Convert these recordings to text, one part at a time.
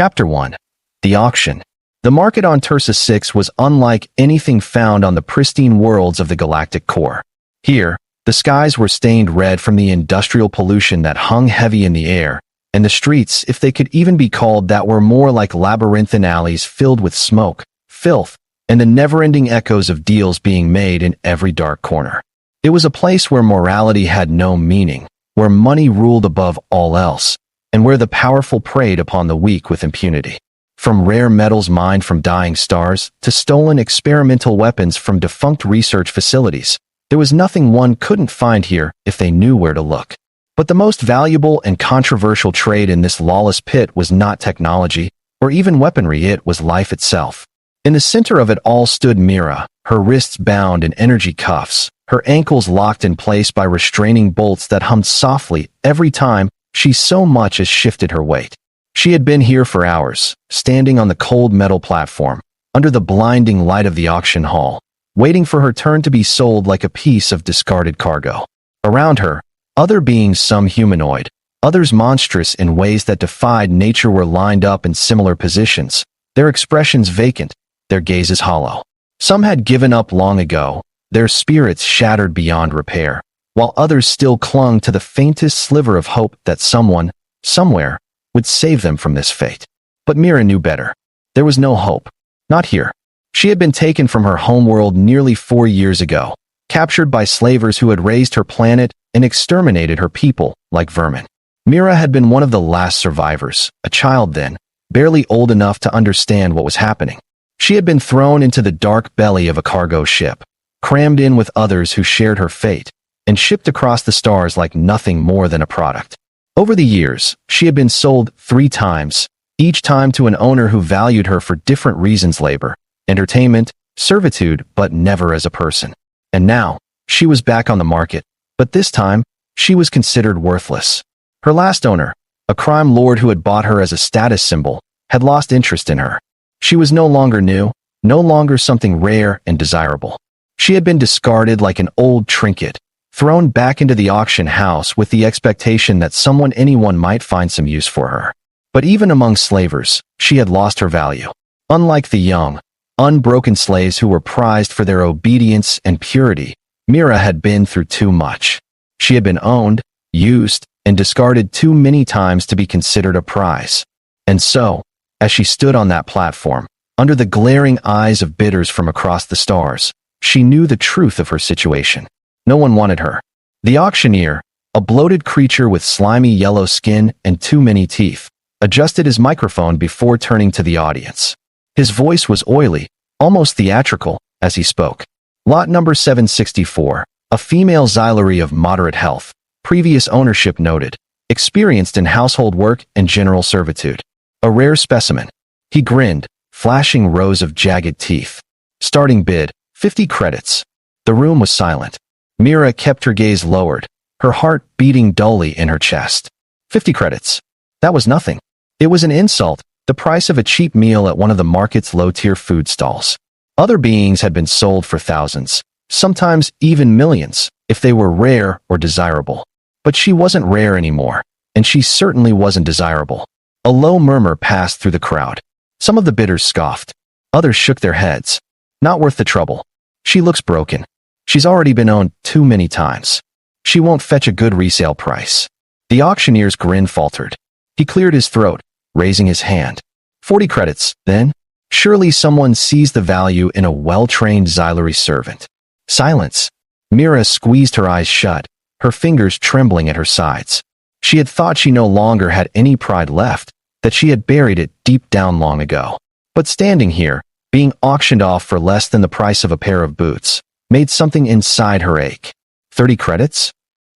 Chapter 1. The Auction. The market on Tersa 6 was unlike anything found on the pristine worlds of the galactic core. Here, the skies were stained red from the industrial pollution that hung heavy in the air, and the streets, if they could even be called that, were more like labyrinthine alleys filled with smoke, filth, and the never-ending echoes of deals being made in every dark corner. It was a place where morality had no meaning, where money ruled above all else, and where the powerful preyed upon the weak with impunity. From rare metals mined from dying stars to stolen experimental weapons from defunct research facilities, there was nothing one couldn't find here if they knew where to look. But the most valuable and controversial trade in this lawless pit was not technology or even weaponry, it was life itself. In the center of it all stood Mira, her wrists bound in energy cuffs, her ankles locked in place by restraining bolts that hummed softly every time she so much as shifted her weight. She had been here for hours, standing on the cold metal platform, under the blinding light of the auction hall, waiting for her turn to be sold like a piece of discarded cargo. Around her, other beings, some humanoid, others monstrous in ways that defied nature, were lined up in similar positions, their expressions vacant, their gazes hollow. Some had given up long ago, their spirits shattered beyond repair, while others still clung to the faintest sliver of hope that someone, somewhere, would save them from this fate. But Mira knew better. There was no hope. Not here. She had been taken from her homeworld nearly 4 years ago, captured by slavers who had raised her planet and exterminated her people like vermin. Mira had been one of the last survivors, a child then, barely old enough to understand what was happening. She had been thrown into the dark belly of a cargo ship, crammed in with others who shared her fate, and shipped across the stars like nothing more than a product. Over the years, she had been sold 3 times, each time to an owner who valued her for different reasons: labor, entertainment, servitude, but never as a person. And now, she was back on the market, but this time, she was considered worthless. Her last owner, a crime lord who had bought her as a status symbol, had lost interest in her. She was no longer new, no longer something rare and desirable. She had been discarded like an old trinket, thrown back into the auction house with the expectation that anyone might find some use for her. But even among slavers, she had lost her value. Unlike the young, unbroken slaves who were prized for their obedience and purity, Mira had been through too much. She had been owned, used, and discarded too many times to be considered a prize. And so, as she stood on that platform, under the glaring eyes of bidders from across the stars, she knew the truth of her situation. No one wanted her. The auctioneer, a bloated creature with slimy yellow skin and too many teeth, adjusted his microphone before turning to the audience. His voice was oily, almost theatrical, as he spoke. Lot number 764, a female xylary of moderate health, previous ownership noted, experienced in household work and general servitude. A rare specimen. He grinned, flashing rows of jagged teeth. Starting bid, 50 credits. The room was silent. Mira kept her gaze lowered, her heart beating dully in her chest. 50 credits. That was nothing. It was an insult, the price of a cheap meal at one of the market's low-tier food stalls. Other beings had been sold for thousands, sometimes even millions, if they were rare or desirable. But she wasn't rare anymore, and she certainly wasn't desirable. A low murmur passed through the crowd. Some of the bidders scoffed. Others shook their heads. Not worth the trouble. She looks broken. She's already been owned too many times. She won't fetch a good resale price. The auctioneer's grin faltered. He cleared his throat, raising his hand. 40 credits, then? Surely someone sees the value in a well-trained xylary servant. Silence. Mira squeezed her eyes shut, her fingers trembling at her sides. She had thought she no longer had any pride left, that she had buried it deep down long ago. But standing here, being auctioned off for less than the price of a pair of boots, made something inside her ache. 30 credits?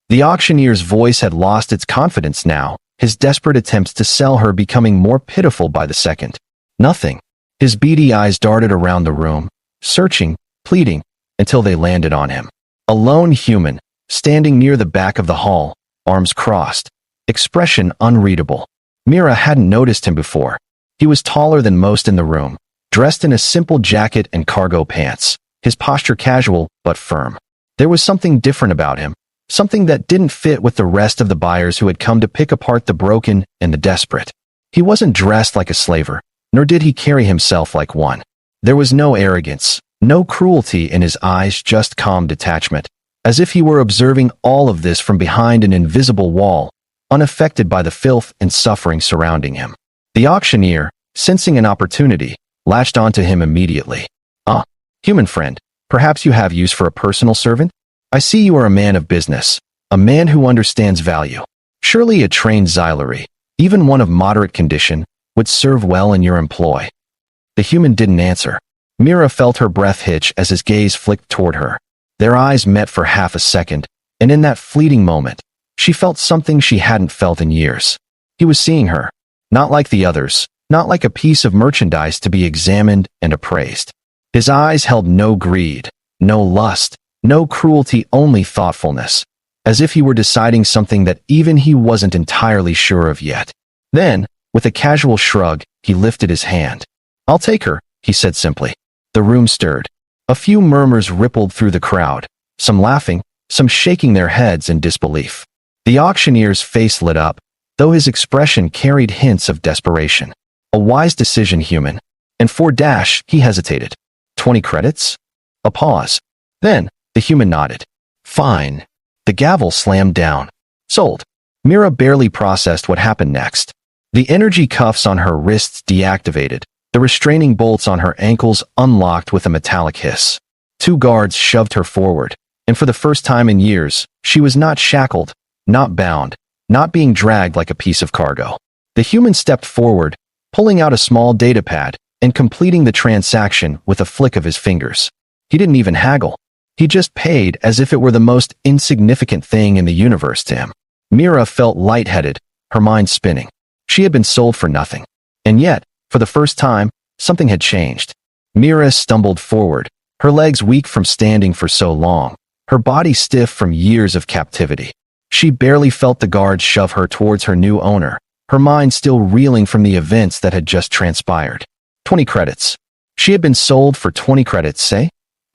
The auctioneer's voice had lost its confidence now, his desperate attempts to sell her becoming more pitiful by the second. Nothing. His beady eyes darted around the room, searching, pleading, until they landed on him. A lone human, standing near the back of the hall, arms crossed, expression unreadable. Mira hadn't noticed him before. He was taller than most in the room, dressed in a simple jacket and cargo pants, his posture casual but firm. There was something different about him, something that didn't fit with the rest of the buyers who had come to pick apart the broken and the desperate. He wasn't dressed like a slaver, nor did he carry himself like one. There was no arrogance, no cruelty in his eyes, just calm detachment, as if he were observing all of this from behind an invisible wall, unaffected by the filth and suffering surrounding him. The auctioneer, sensing an opportunity, latched onto him immediately. "Ah, human friend, perhaps you have use for a personal servant? I see you are a man of business, a man who understands value. Surely a trained xylary, even one of moderate condition, would serve well in your employ." The human didn't answer. Mira felt her breath hitch as his gaze flicked toward her. Their eyes met for half a second, and in that fleeting moment, she felt something she hadn't felt in years. He was seeing her, not like the others, not like a piece of merchandise to be examined and appraised. His eyes held no greed, no lust, no cruelty, only thoughtfulness, as if he were deciding something that even he wasn't entirely sure of yet. Then, with a casual shrug, he lifted his hand. "I'll take her," he said simply. The room stirred. A few murmurs rippled through the crowd, some laughing, some shaking their heads in disbelief. The auctioneer's face lit up, though his expression carried hints of desperation. "A wise decision, human." And he hesitated. 20 credits? A pause. Then, the human nodded. "Fine." The gavel slammed down. "Sold." Mira barely processed what happened next. The energy cuffs on her wrists deactivated, the restraining bolts on her ankles unlocked with a metallic hiss. 2 guards shoved her forward, and for the first time in years, she was not shackled, not bound, not being dragged like a piece of cargo. The human stepped forward, pulling out a small datapad and completing the transaction with a flick of his fingers. He didn't even haggle. He just paid as if it were the most insignificant thing in the universe to him. Mira felt lightheaded, her mind spinning. She had been sold for nothing. And yet, for the first time, something had changed. Mira stumbled forward, her legs weak from standing for so long, her body stiff from years of captivity. She barely felt the guard shove her towards her new owner, her mind still reeling from the events that had just transpired. 20 credits. She had been sold for 20 credits, say?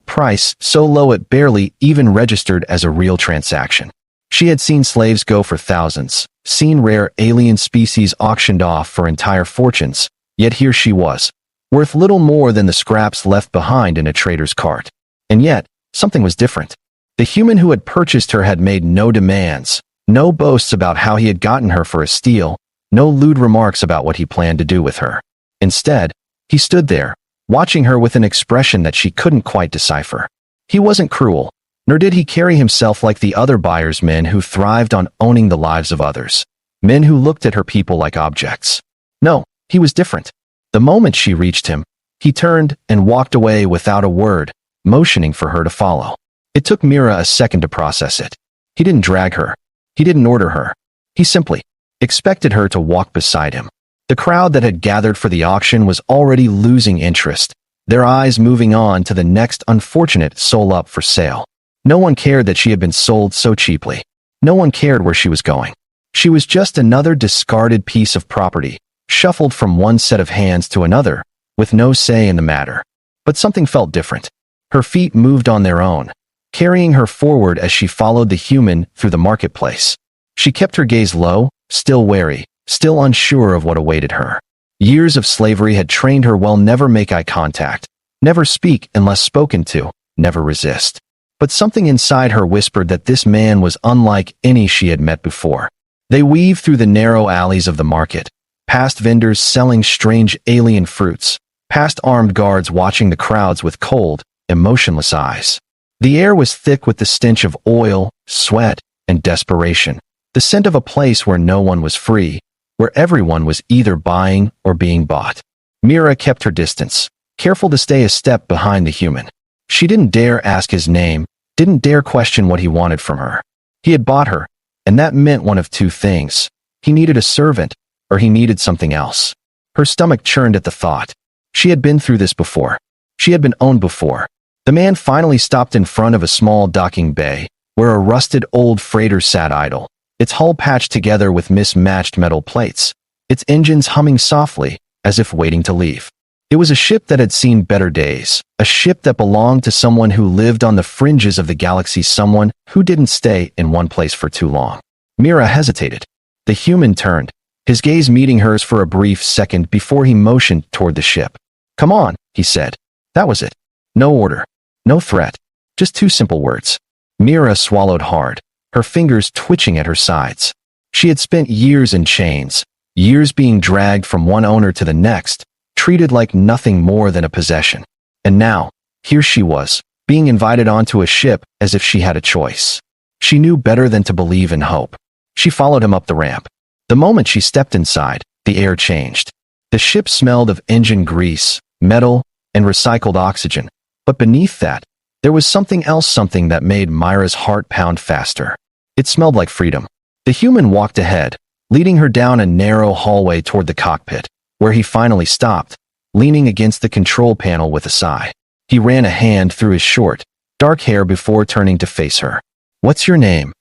Price so low it barely even registered as a real transaction. She had seen slaves go for thousands, seen rare alien species auctioned off for entire fortunes, yet here she was, worth little more than the scraps left behind in a trader's cart. And yet, something was different. The human who had purchased her had made no demands, no boasts about how he had gotten her for a steal, no lewd remarks about what he planned to do with her. Instead, he stood there, watching her with an expression that she couldn't quite decipher. He wasn't cruel, nor did he carry himself like the other buyer's men who thrived on owning the lives of others, men who looked at her people like objects. No, he was different. The moment she reached him, he turned and walked away without a word, motioning for her to follow. It took Mira a second to process it. He didn't drag her. He didn't order her. He simply expected her to walk beside him. The crowd that had gathered for the auction was already losing interest, their eyes moving on to the next unfortunate soul up for sale. No one cared that she had been sold so cheaply. No one cared where she was going. She was just another discarded piece of property, shuffled from one set of hands to another, with no say in the matter. But something felt different. Her feet moved on their own, carrying her forward as she followed the human through the marketplace. She kept her gaze low, still wary, still unsure of what awaited her. Years of slavery had trained her well never make eye contact, never speak unless spoken to, never resist. But something inside her whispered that this man was unlike any she had met before. They weaved through the narrow alleys of the market, past vendors selling strange alien fruits, past armed guards watching the crowds with cold, emotionless eyes. The air was thick with the stench of oil, sweat, and desperation, the scent of a place where no one was free, where everyone was either buying or being bought. Mira kept her distance, careful to stay a step behind the human. She didn't dare ask his name, didn't dare question what he wanted from her. He had bought her, and that meant one of two things. He needed a servant, or he needed something else. Her stomach churned at the thought. She had been through this before. She had been owned before. The man finally stopped in front of a small docking bay, where a rusted old freighter sat idle, its hull patched together with mismatched metal plates, its engines humming softly, as if waiting to leave. It was a ship that had seen better days, a ship that belonged to someone who lived on the fringes of the galaxy, someone who didn't stay in one place for too long. Mira hesitated. The human turned, his gaze meeting hers for a brief second before he motioned toward the ship. "Come on," he said. That was it. No order. No threat. Just two simple words. Mira swallowed hard, her fingers twitching at her sides. She had spent years in chains, years being dragged from one owner to the next, treated like nothing more than a possession. And now, here she was, being invited onto a ship as if she had a choice. She knew better than to believe in hope. She followed him up the ramp. The moment she stepped inside, the air changed. The ship smelled of engine grease, metal, and recycled oxygen. But beneath that, there was something else, something that made Myra's heart pound faster. It smelled like freedom. The human walked ahead, leading her down a narrow hallway toward the cockpit, where he finally stopped, leaning against the control panel with a sigh. He ran a hand through his short, dark hair before turning to face her. "What's your name?"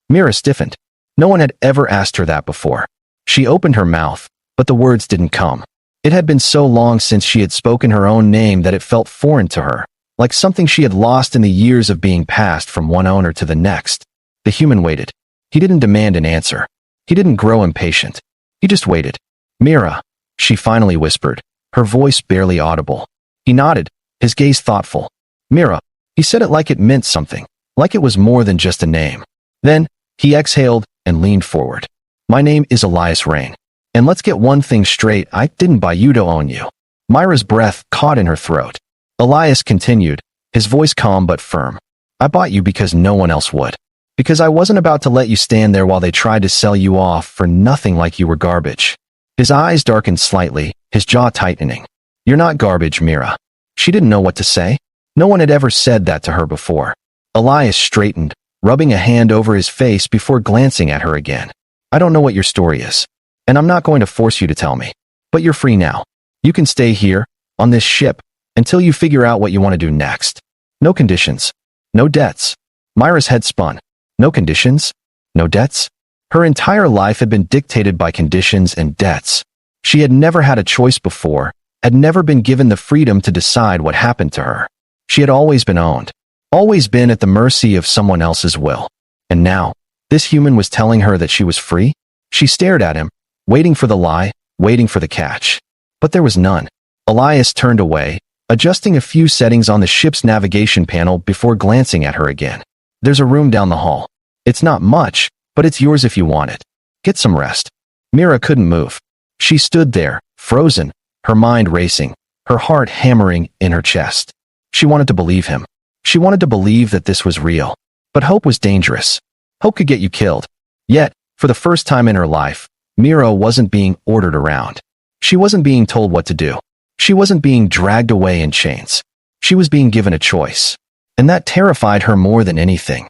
Mira stiffened. No one had ever asked her that before. She opened her mouth, but the words didn't come. It had been so long since she had spoken her own name that it felt foreign to her, like something she had lost in the years of being passed from one owner to the next. The human waited. He didn't demand an answer. He didn't grow impatient. He just waited. "Mira," she finally whispered, her voice barely audible. He nodded, his gaze thoughtful. "Mira," he said it like it meant something, like it was more than just a name. Then, he exhaled and leaned forward. "My name is Elias Rain. And let's get one thing straight, I didn't buy you to own you." Myra's breath caught in her throat. Elias continued, his voice calm but firm. "I bought you because no one else would. Because I wasn't about to let you stand there while they tried to sell you off for nothing like you were garbage." His eyes darkened slightly, his jaw tightening. "You're not garbage, Mira." She didn't know what to say. No one had ever said that to her before. Elias straightened, rubbing a hand over his face before glancing at her again. "I don't know what your story is, and I'm not going to force you to tell me. But you're free now. You can stay here, on this ship, until you figure out what you want to do next. No conditions. No debts." Myra's head spun. No conditions? No debts? Her entire life had been dictated by conditions and debts. She had never had a choice before, had never been given the freedom to decide what happened to her. She had always been owned, always been at the mercy of someone else's will. And now, this human was telling her that she was free? She stared at him, waiting for the lie, waiting for the catch. But there was none. Elias turned away, adjusting a few settings on the ship's navigation panel before glancing at her again. "There's a room down the hall. It's not much, but it's yours if you want it. Get some rest." Mira couldn't move. She stood there, frozen, her mind racing, her heart hammering in her chest. She wanted to believe him. She wanted to believe that this was real. But hope was dangerous. Hope could get you killed. Yet, for the first time in her life, Mira wasn't being ordered around. She wasn't being told what to do. She wasn't being dragged away in chains. She was being given a choice. And that terrified her more than anything.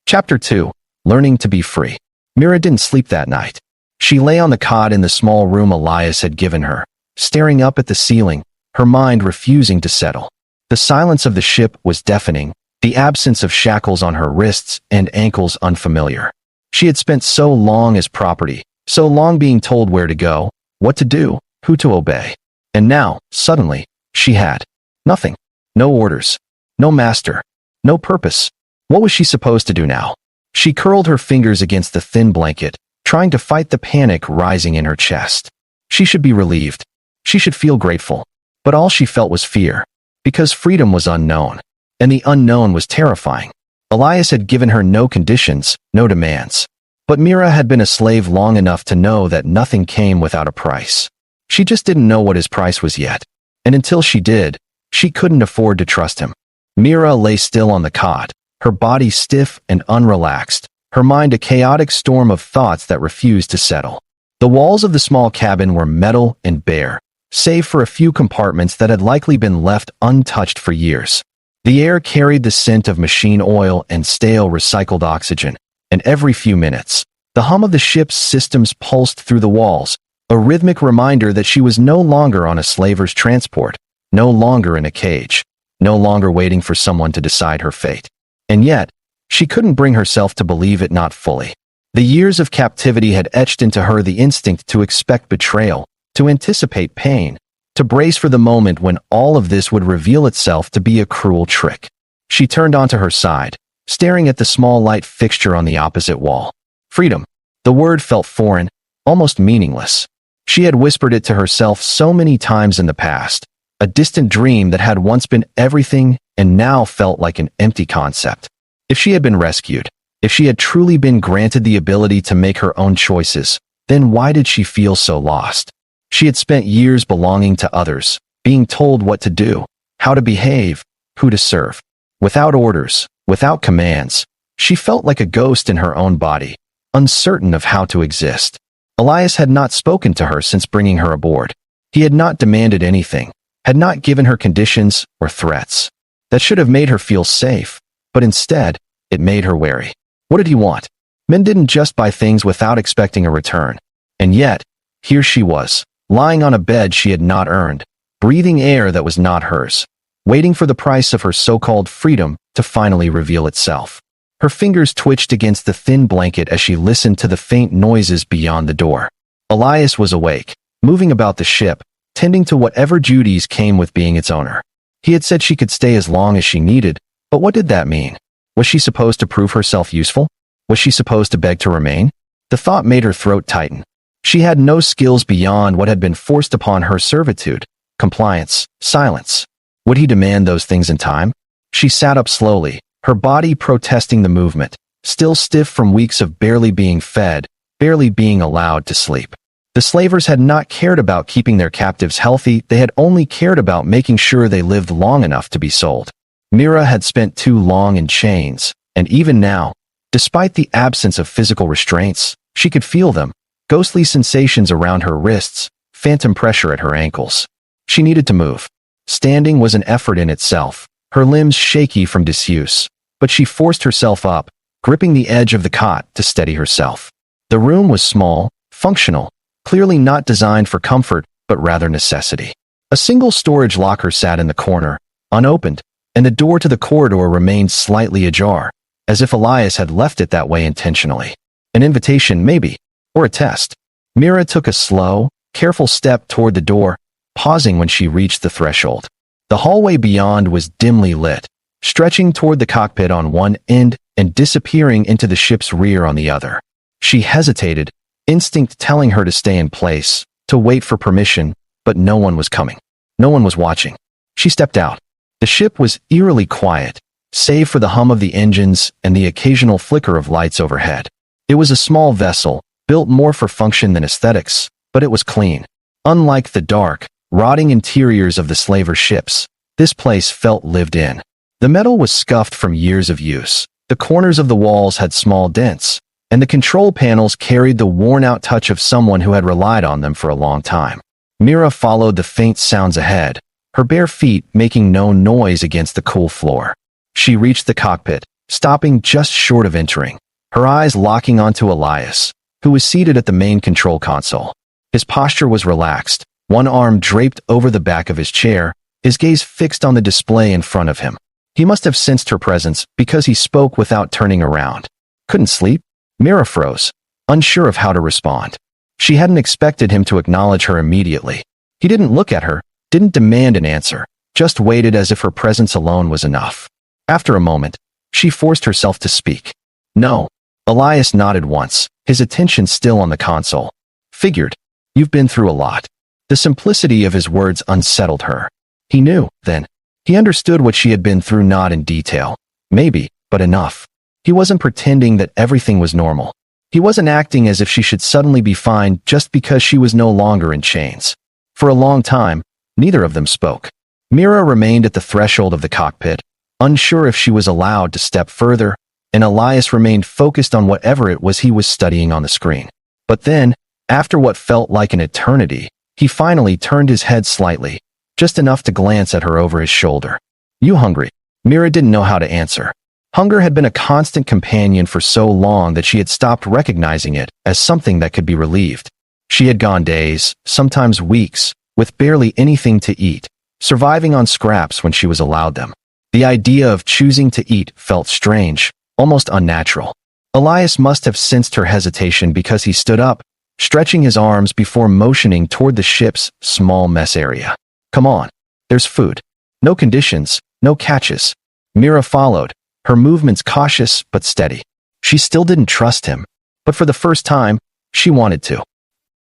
Chapter 2. Learning to be free. Mira didn't sleep that night. She lay on the cot in the small room Elias had given her, staring up at the ceiling, her mind refusing to settle. The silence of the ship was deafening, the absence of shackles on her wrists and ankles unfamiliar. She had spent so long as property, so long being told where to go, what to do, who to obey. And now, suddenly, she had nothing. No orders. No master. No purpose. What was she supposed to do now? She curled her fingers against the thin blanket, trying to fight the panic rising in her chest. She should be relieved. She should feel grateful. But all she felt was fear. Because freedom was unknown. And the unknown was terrifying. Elias had given her no conditions, no demands. But Mira had been a slave long enough to know that nothing came without a price. She just didn't know what his price was yet. And until she did, she couldn't afford to trust him. Mira lay still on the cot, her body stiff and unrelaxed, her mind a chaotic storm of thoughts that refused to settle. The walls of the small cabin were metal and bare, save for a few compartments that had likely been left untouched for years. The air carried the scent of machine oil and stale recycled oxygen, and every few minutes, the hum of the ship's systems pulsed through the walls, a rhythmic reminder that she was no longer on a slaver's transport, no longer in a cage, no longer waiting for someone to decide her fate. And yet, she couldn't bring herself to believe it, not fully. The years of captivity had etched into her the instinct to expect betrayal, to anticipate pain, to brace for the moment when all of this would reveal itself to be a cruel trick. She turned onto her side, staring at the small light fixture on the opposite wall. Freedom. The word felt foreign, almost meaningless. She had whispered it to herself so many times in the past, a distant dream that had once been everything and now felt like an empty concept. If she had been rescued, if she had truly been granted the ability to make her own choices, then why did she feel so lost? She had spent years belonging to others, being told what to do, how to behave, who to serve. Without orders, without commands, she felt like a ghost in her own body, uncertain of how to exist. Elias had not spoken to her since bringing her aboard. He had not demanded anything, had not given her conditions or threats. That should have made her feel safe, but instead, it made her wary. What did he want? Men didn't just buy things without expecting a return. And yet, here she was, lying on a bed she had not earned, breathing air that was not hers, waiting for the price of her so-called freedom to finally reveal itself. Her fingers twitched against the thin blanket as she listened to the faint noises beyond the door. Elias was awake, moving about the ship, tending to whatever duties came with being its owner. He had said she could stay as long as she needed, but what did that mean? Was she supposed to prove herself useful? Was she supposed to beg to remain? The thought made her throat tighten. She had no skills beyond what had been forced upon her: servitude, compliance, silence. Would he demand those things in time? She sat up slowly, her body protesting the movement, still stiff from weeks of barely being fed, barely being allowed to sleep. The slavers had not cared about keeping their captives healthy, they had only cared about making sure they lived long enough to be sold. Mira had spent too long in chains, and even now, despite the absence of physical restraints, she could feel them, ghostly sensations around her wrists, phantom pressure at her ankles. She needed to move. Standing was an effort in itself, her limbs shaky from disuse, but she forced herself up, gripping the edge of the cot to steady herself. The room was small, functional, clearly not designed for comfort, but rather necessity. A single storage locker sat in the corner, unopened, and the door to the corridor remained slightly ajar, as if Elias had left it that way intentionally. An invitation, maybe, or a test. Mira took a slow, careful step toward the door, pausing when she reached the threshold. The hallway beyond was dimly lit, stretching toward the cockpit on one end and disappearing into the ship's rear on the other. She hesitated, instinct telling her to stay in place, to wait for permission, but no one was coming. No one was watching. She stepped out. The ship was eerily quiet, save for the hum of the engines and the occasional flicker of lights overhead. It was a small vessel, built more for function than aesthetics, but it was clean. Unlike the dark, rotting interiors of the slaver ships, this place felt lived in. The metal was scuffed from years of use. The corners of the walls had small dents, and the control panels carried the worn-out touch of someone who had relied on them for a long time. Mira followed the faint sounds ahead, her bare feet making no noise against the cool floor. She reached the cockpit, stopping just short of entering, her eyes locking onto Elias, who was seated at the main control console. His posture was relaxed, one arm draped over the back of his chair, his gaze fixed on the display in front of him. He must have sensed her presence because he spoke without turning around. Couldn't sleep? Mira froze, unsure of how to respond. She hadn't expected him to acknowledge her immediately. He didn't look at her, didn't demand an answer, just waited as if her presence alone was enough. After a moment, she forced herself to speak. No. Elias nodded once, his attention still on the console. Figured. You've been through a lot. The simplicity of his words unsettled her. He knew, then. He understood what she had been through, not in detail. Maybe, but enough. He wasn't pretending that everything was normal. He wasn't acting as if she should suddenly be fine just because she was no longer in chains. For a long time, neither of them spoke. Mira remained at the threshold of the cockpit, unsure if she was allowed to step further, and Elias remained focused on whatever it was he was studying on the screen. But then, after what felt like an eternity, he finally turned his head slightly, just enough to glance at her over his shoulder. You hungry? Mira didn't know how to answer. Hunger had been a constant companion for so long that she had stopped recognizing it as something that could be relieved. She had gone days, sometimes weeks, with barely anything to eat, surviving on scraps when she was allowed them. The idea of choosing to eat felt strange, almost unnatural. Elias must have sensed her hesitation because he stood up, stretching his arms before motioning toward the ship's small mess area. Come on. There's food. No conditions, no catches. Mira followed, her movements cautious but steady. She still didn't trust him, but for the first time, she wanted to.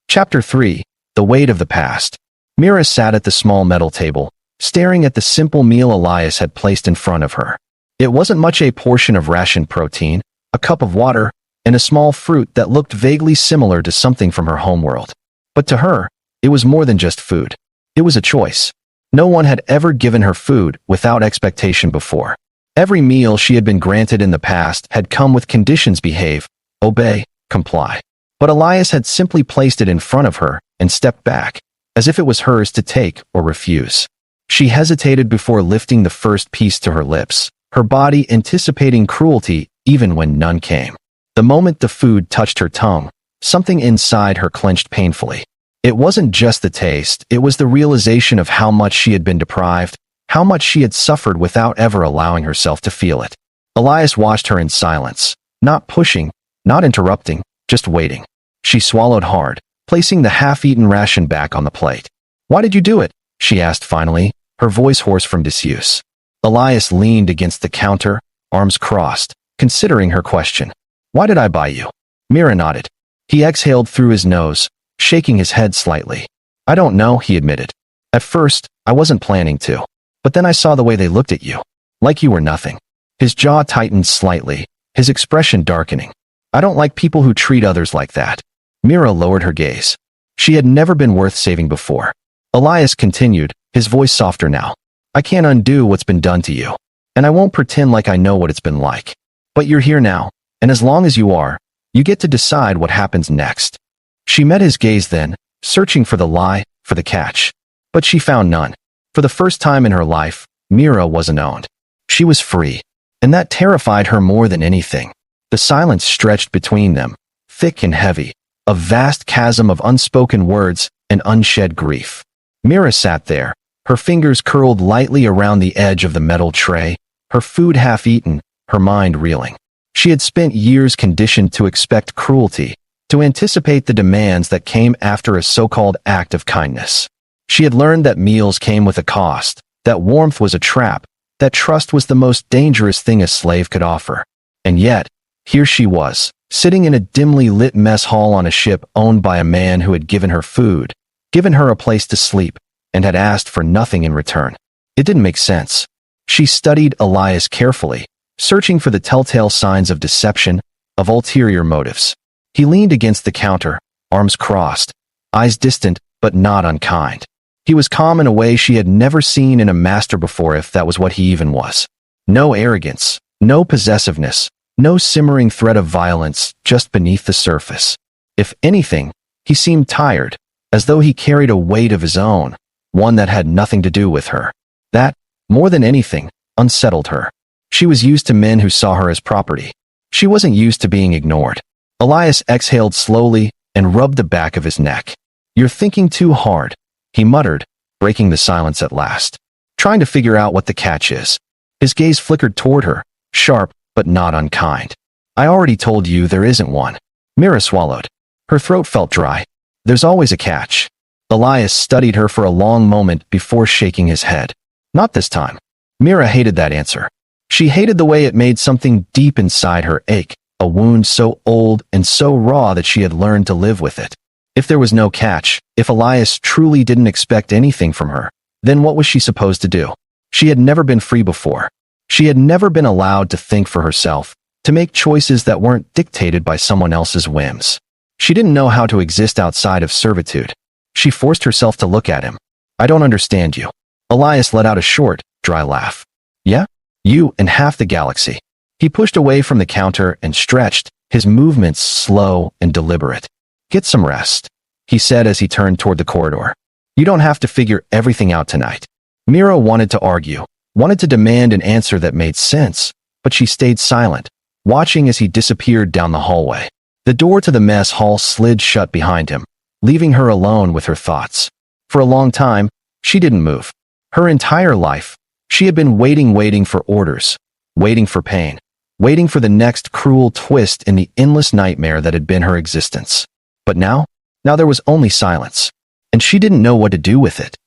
Chapter 3. The Weight of the Past. Mira sat at the small metal table, staring at the simple meal Elias had placed in front of her. It wasn't much. A portion of rationed protein, a cup of water, and a small fruit that looked vaguely similar to something from her homeworld. But to her, it was more than just food. It was a choice. No one had ever given her food without expectation before. Every meal she had been granted in the past had come with conditions: behave, obey, comply. But Elias had simply placed it in front of her and stepped back, as if it was hers to take or refuse. She hesitated before lifting the first piece to her lips, her body anticipating cruelty even when none came. The moment the food touched her tongue, something inside her clenched painfully. It wasn't just the taste, it was the realization of how much she had been deprived, how much she had suffered without ever allowing herself to feel it. Elias watched her in silence, not pushing, not interrupting, just waiting. She swallowed hard, placing the half-eaten ration back on the plate. "Why did you do it?" she asked finally, her voice hoarse from disuse. Elias leaned against the counter, arms crossed, considering her question. "Why did I buy you?" Mira nodded. He exhaled through his nose, shaking his head slightly. "I don't know," he admitted. "At first, I wasn't planning to. But then I saw the way they looked at you. Like you were nothing." His jaw tightened slightly, his expression darkening. "I don't like people who treat others like that." Mira lowered her gaze. She had never been worth saving before. Elias continued, his voice softer now. "I can't undo what's been done to you. And I won't pretend like I know what it's been like. But you're here now, and as long as you are, you get to decide what happens next." She met his gaze then, searching for the lie, for the catch. But she found none. For the first time in her life, Mira wasn't owned. She was free. And that terrified her more than anything. The silence stretched between them, thick and heavy, a vast chasm of unspoken words and unshed grief. Mira sat there, her fingers curled lightly around the edge of the metal tray, her food half-eaten, her mind reeling. She had spent years conditioned to expect cruelty, to anticipate the demands that came after a so-called act of kindness. She had learned that meals came with a cost, that warmth was a trap, that trust was the most dangerous thing a slave could offer. And yet, here she was, sitting in a dimly lit mess hall on a ship owned by a man who had given her food, given her a place to sleep, and had asked for nothing in return. It didn't make sense. She studied Elias carefully, searching for the telltale signs of deception, of ulterior motives. He leaned against the counter, arms crossed, eyes distant but not unkind. He was calm in a way she had never seen in a master before, if that was what he even was. No arrogance, no possessiveness, no simmering threat of violence just beneath the surface. If anything, he seemed tired, as though he carried a weight of his own, one that had nothing to do with her. That, more than anything, unsettled her. She was used to men who saw her as property. She wasn't used to being ignored. Elias exhaled slowly and rubbed the back of his neck. "You're thinking too hard," he muttered, breaking the silence at last. "Trying to figure out what the catch is." His gaze flickered toward her, sharp but not unkind. "I already told you there isn't one." Mira swallowed. Her throat felt dry. "There's always a catch." Elias studied her for a long moment before shaking his head. "Not this time." Mira hated that answer. She hated the way it made something deep inside her ache, a wound so old and so raw that she had learned to live with it. If there was no catch, if Elias truly didn't expect anything from her, then what was she supposed to do? She had never been free before. She had never been allowed to think for herself, to make choices that weren't dictated by someone else's whims. She didn't know how to exist outside of servitude. She forced herself to look at him. "I don't understand you." Elias let out a short, dry laugh. "Yeah? You and half the galaxy." He pushed away from the counter and stretched, his movements slow and deliberate. "Get some rest," he said as he turned toward the corridor. "You don't have to figure everything out tonight." Mira wanted to argue, wanted to demand an answer that made sense, but she stayed silent, watching as he disappeared down the hallway. The door to the mess hall slid shut behind him, leaving her alone with her thoughts. For a long time, she didn't move. Her entire life, she had been waiting for orders, waiting for pain, waiting for the next cruel twist in the endless nightmare that had been her existence. But now there was only silence, and she didn't know what to do with it.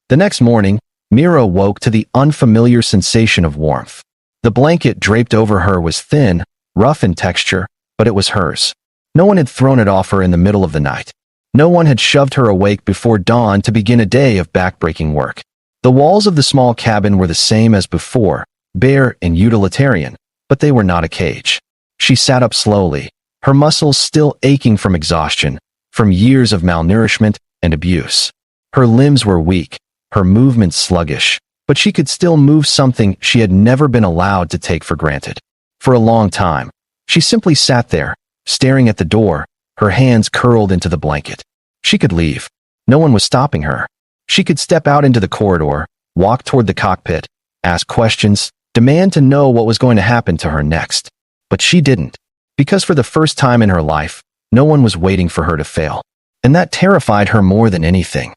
The next morning, Mira woke to the unfamiliar sensation of warmth. The blanket draped over her was thin, rough in texture, but it was hers. No one had thrown it off her in the middle of the night. No one had shoved her awake before dawn to begin a day of backbreaking work. The walls of the small cabin were the same as before, bare and utilitarian, but they were not a cage. She sat up slowly, her muscles still aching from exhaustion, from years of malnourishment and abuse. Her limbs were weak, her movements sluggish, but she could still move, something she had never been allowed to take for granted. For a long time, she simply sat there, staring at the door, her hands curled into the blanket. She could leave. No one was stopping her. She could step out into the corridor, walk toward the cockpit, ask questions, demand to know what was going to happen to her next. But she didn't. Because for the first time in her life, no one was waiting for her to fail. And that terrified her more than anything.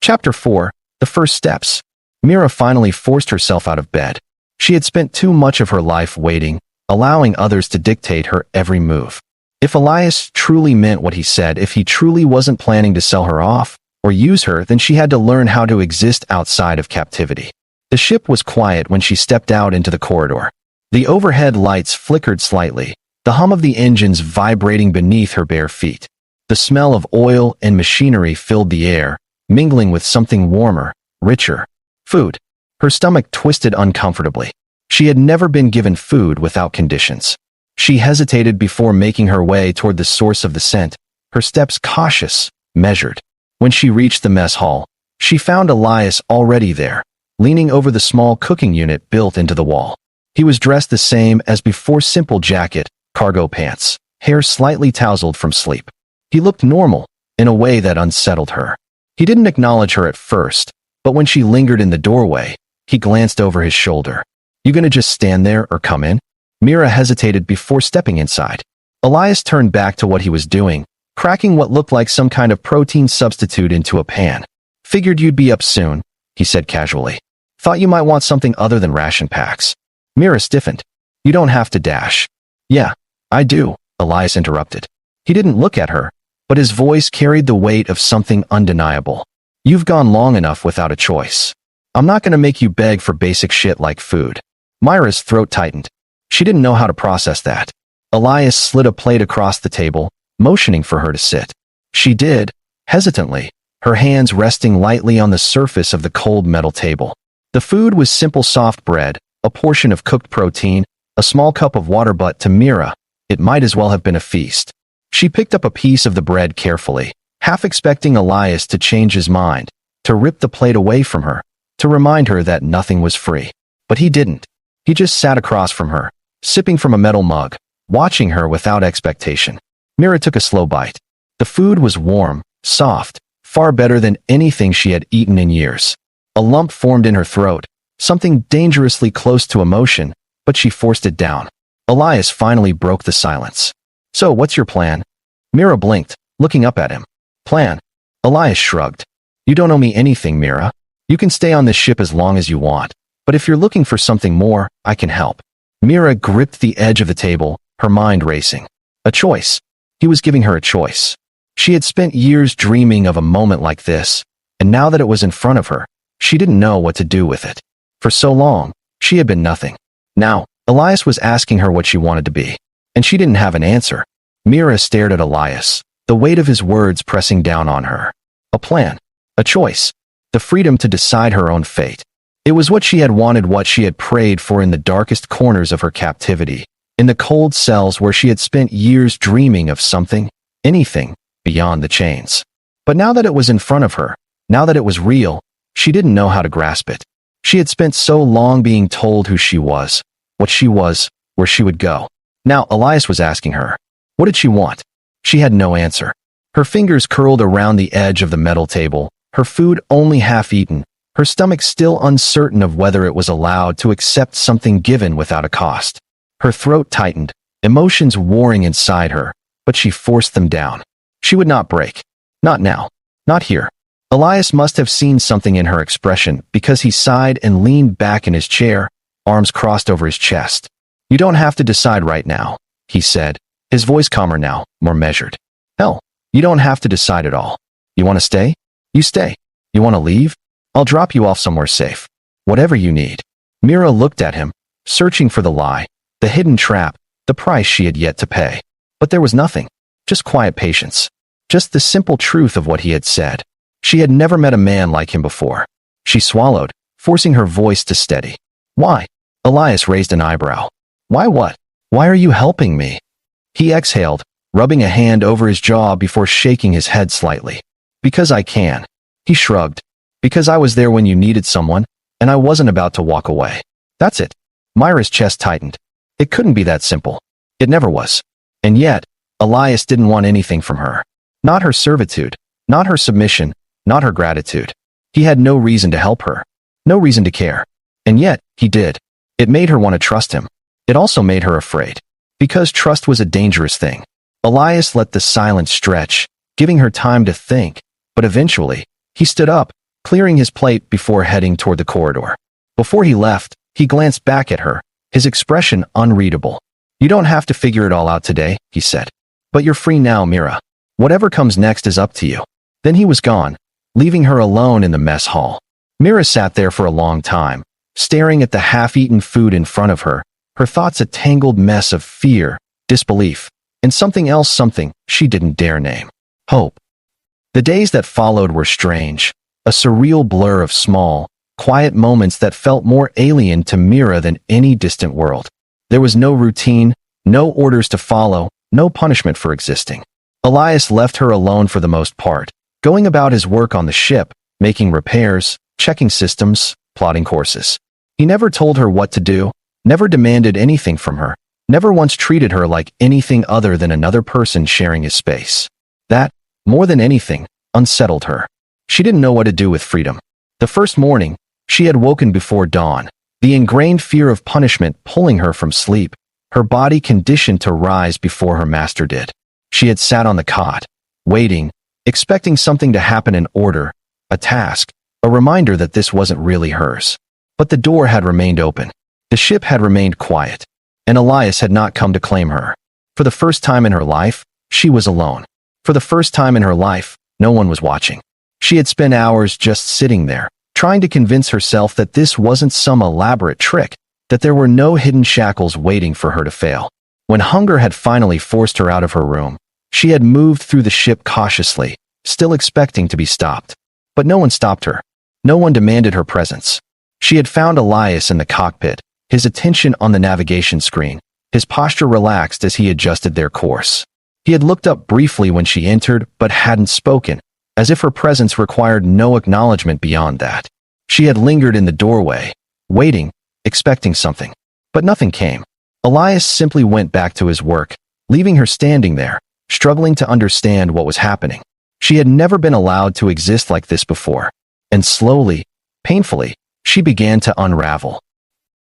Chapter 4. The First Steps. Mira finally forced herself out of bed. She had spent too much of her life waiting, allowing others to dictate her every move. If Elias truly meant what he said, if he truly wasn't planning to sell her off or use her, then she had to learn how to exist outside of captivity. The ship was quiet when she stepped out into the corridor. The overhead lights flickered slightly, the hum of the engines vibrating beneath her bare feet. The smell of oil and machinery filled the air, mingling with something warmer, richer. Food. Her stomach twisted uncomfortably. She had never been given food without conditions. She hesitated before making her way toward the source of the scent, her steps cautious, measured. When she reached the mess hall, she found Elias already there, leaning over the small cooking unit built into the wall. He was dressed the same as before, simple jacket, cargo pants, hair slightly tousled from sleep. He looked normal, in a way that unsettled her. He didn't acknowledge her at first, but when she lingered in the doorway, he glanced over his shoulder. "You gonna just stand there or come in?" Mira hesitated before stepping inside. Elias turned back to what he was doing, cracking what looked like some kind of protein substitute into a pan. "Figured you'd be up soon," he said casually. "Thought you might want something other than ration packs." Mira stiffened. "You don't have to dash." "Yeah, I do," Elias interrupted. He didn't look at her, but his voice carried the weight of something undeniable. "You've gone long enough without a choice. I'm not gonna make you beg for basic shit like food." Myra's throat tightened. She didn't know how to process that. Elias slid a plate across the table, motioning for her to sit. She did, hesitantly, her hands resting lightly on the surface of the cold metal table. The food was simple soft bread, a portion of cooked protein, a small cup of water, but to Mira, it might as well have been a feast. She picked up a piece of the bread carefully, half expecting Elias to change his mind, to rip the plate away from her, to remind her that nothing was free. But he didn't. He just sat across from her, sipping from a metal mug, watching her without expectation. Mira took a slow bite. The food was warm, soft, far better than anything she had eaten in years. A lump formed in her throat, something dangerously close to emotion, but she forced it down. Elias finally broke the silence. "So, what's your plan?" Mira blinked, looking up at him. "Plan?" Elias shrugged. "You don't owe me anything, Mira. You can stay on this ship as long as you want, but if you're looking for something more, I can help." Mira gripped the edge of the table, her mind racing. A choice. He was giving her a choice. She had spent years dreaming of a moment like this, and now that it was in front of her, she didn't know what to do with it. For so long, she had been nothing. Now, Elias was asking her what she wanted to be, and she didn't have an answer. Mira stared at Elias, the weight of his words pressing down on her. A plan. A choice. The freedom to decide her own fate. It was what she had wanted, what she had prayed for in the darkest corners of her captivity, in the cold cells where she had spent years dreaming of something, anything, beyond the chains. But now that it was in front of her, now that it was real, she didn't know how to grasp it. She had spent so long being told who she was, what she was, where she would go. Now Elias was asking her, what did she want? She had no answer. Her fingers curled around the edge of the metal table, her food only half eaten, her stomach still uncertain of whether it was allowed to accept something given without a cost. Her throat tightened, emotions warring inside her, but she forced them down. She would not break. Not now. Not here. Elias must have seen something in her expression because he sighed and leaned back in his chair, arms crossed over his chest. "You don't have to decide right now," he said, his voice calmer now, more measured. "Hell, you don't have to decide at all. You want to stay? You stay. You want to leave? I'll drop you off somewhere safe. Whatever you need." Mira looked at him, searching for the lie, the hidden trap, the price she had yet to pay. But there was nothing. Just quiet patience. just the simple truth of what he had said. She had never met a man like him before. She swallowed, forcing her voice to steady. Why? Elias raised an eyebrow. Why what? Why are you helping me? He exhaled, rubbing a hand over his jaw before shaking his head slightly. Because I can. He shrugged. Because I was there when you needed someone, and I wasn't about to walk away. That's it. Myra's chest tightened. It couldn't be that simple. It never was. And yet, Elias didn't want anything from her. Not her servitude, not her submission, not her gratitude. He had no reason to help her. No reason to care. And yet, he did. It made her want to trust him. It also made her afraid. Because trust was a dangerous thing. Elias let the silence stretch, giving her time to think, but eventually, he stood up, clearing his plate before heading toward the corridor. Before he left, he glanced back at her, his expression unreadable. You don't have to figure it all out today, he said. But you're free now, Mira. Whatever comes next is up to you. Then he was gone, leaving her alone in the mess hall. Mira sat there for a long time, staring at the half-eaten food in front of her, her thoughts a tangled mess of fear, disbelief, and something else, something she didn't dare name. Hope. The days that followed were strange, a surreal blur of small, quiet moments that felt more alien to Mira than any distant world. There was no routine, no orders to follow, no punishment for existing. Elias left her alone for the most part, going about his work on the ship, making repairs, checking systems, plotting courses. He never told her what to do, never demanded anything from her, never once treated her like anything other than another person sharing his space. That, more than anything, unsettled her. She didn't know what to do with freedom. The first morning, she had woken before dawn, the ingrained fear of punishment pulling her from sleep, her body conditioned to rise before her master did. She had sat on the cot, waiting, expecting something to happen in order, a task, a reminder that this wasn't really hers. But the door had remained open. The ship had remained quiet, and Elias had not come to claim her. For the first time in her life, she was alone. For the first time in her life, no one was watching. She had spent hours just sitting there, trying to convince herself that this wasn't some elaborate trick, that there were no hidden shackles waiting for her to fail. When hunger had finally forced her out of her room, she had moved through the ship cautiously, still expecting to be stopped. But no one stopped her. No one demanded her presence. She had found Elias in the cockpit, his attention on the navigation screen, his posture relaxed as he adjusted their course. He had looked up briefly when she entered, but hadn't spoken, as if her presence required no acknowledgement beyond that. She had lingered in the doorway, waiting, expecting something. But nothing came. Elias simply went back to his work, leaving her standing there, struggling to understand what was happening. She had never been allowed to exist like this before. And slowly, painfully, she began to unravel.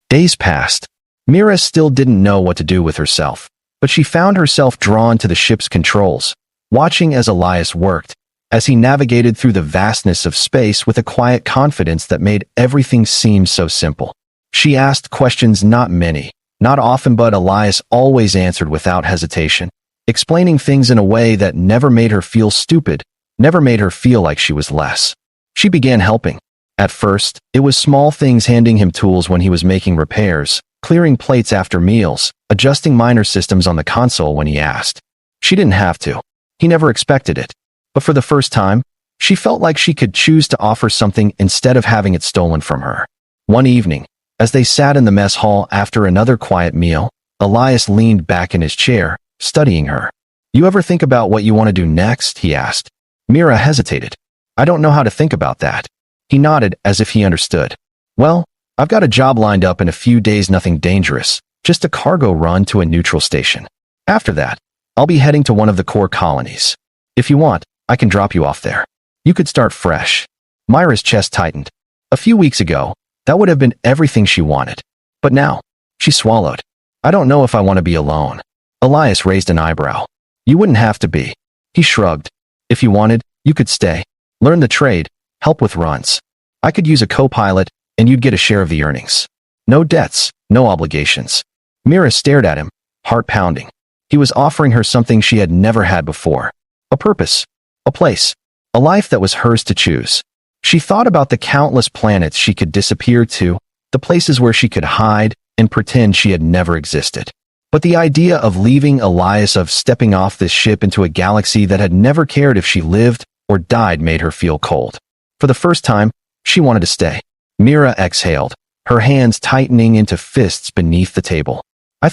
Days passed. Mira still didn't know what to do with herself, but she found herself drawn to the ship's controls, watching as Elias worked, as he navigated through the vastness of space with a quiet confidence that made everything seem so simple. She asked questions, not many, not often, but Elias always answered without hesitation, explaining things in a way that never made her feel stupid, never made her feel like she was less. She began helping. At first, it was small things, handing him tools when he was making repairs, clearing plates after meals, adjusting minor systems on the console when he asked. She didn't have to. He never expected it. But for the first time, she felt like she could choose to offer something instead of having it stolen from her. One evening, as they sat in the mess hall after another quiet meal, Elias leaned back in his chair, studying her. You ever think about what you want to do next? He asked. Mira hesitated. I don't know how to think about that. He nodded as if he understood. Well, I've got a job lined up in a few days, nothing dangerous, just a cargo run to a neutral station. After that, I'll be heading to one of the core colonies. If you want, I can drop you off there. You could start fresh. Myra's chest tightened. A few weeks ago, that would have been everything she wanted. But now, she swallowed. I don't know if I want to be alone. Elias raised an eyebrow. You wouldn't have to be. He shrugged. If you wanted, you could stay. Learn the trade, help with runs. I could use a co-pilot, and you'd get a share of the earnings. No debts, no obligations. Mira stared at him, heart pounding. He was offering her something she had never had before. A purpose, a place, a life that was hers to choose. She thought about the countless planets she could disappear to, the places where she could hide and pretend she had never existed. But the idea of leaving Elias, of stepping off this ship into a galaxy that had never cared if she lived or died, made her feel cold. For the first time, she wanted to stay. Mira exhaled, her hands tightening into fists beneath the table. I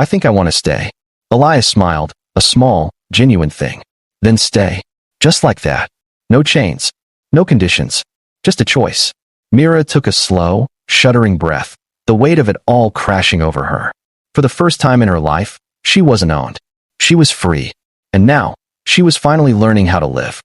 think I want to stay. Elias smiled, a small, genuine thing. Then stay. Just like that. No chains. No conditions. Just a choice. Mira took a slow, shuddering breath, the weight of it all crashing over her. For the first time in her life, she wasn't owned. She was free. And now, she was finally learning how to live.